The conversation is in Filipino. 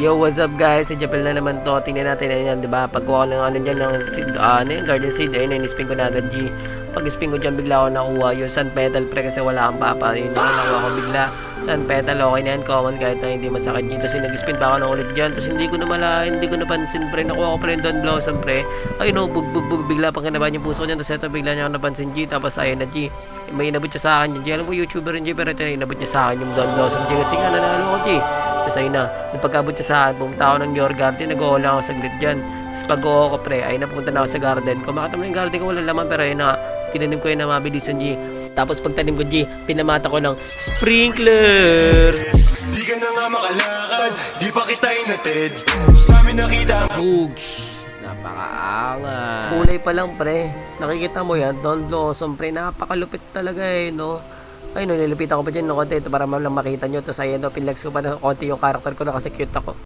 Yo, what's up guys? Si Japel na naman to. Tingnan natin yan, di ba? Pagkuha ko ng ano dyan, ng seed, yung garden seed, ayun, in-spin ko na agad, G. Pag spin ko dyan, bigla ako nakuha yung sun petal, pre, kasi wala kang papa. Yun, nakuha ko bigla. Sun petal, okay na yan, common kahit na hindi masakit, G. Tapos nag-spin pa ako na ulit dyan. Tapos hindi ko napansin, pre. Nakuha ko pa rin Don Blossom, pre. Ay no, bug, bigla pang kinabahan yung puso ko dyan. Tapos ito, bigla niya ako napansin, G. Tapos ayun na, G. May inabot siya sa akin, G. Alam ko, YouTuber rin, G. Pero ito na, inabot niya sa akin yung Don Blossom, G. Kasi nga, nanalo ko, G. Tapos ayun na, nung pagkabot siya sa akin, pumunta ako ng your garden, nag-o-all ako saglit dyan. Tapos pag-o ko, pre, ayun na, pumunta na ako sa garden ko. Makita mo yung garden ko, walang laman, pero ayun na, tinanim ko yun na mabilisan, G. Tapos pagtanim ko, G, pinamata ko ng sprinkler. Di ka na nga makalakad, di pa kita inatid. Sa amin nakita Boogs! Napakaangat. Kulay pa lang, pre. Nakikita mo yan, Don Blossom, pre. Napakalupit talaga eh, no? Ay, no, nilipitan ko pa dyan ng konti ito para lang makita nyo. Tapos ayan, no, pinlex ko pa ng konti yung character ko na kasi cute ako.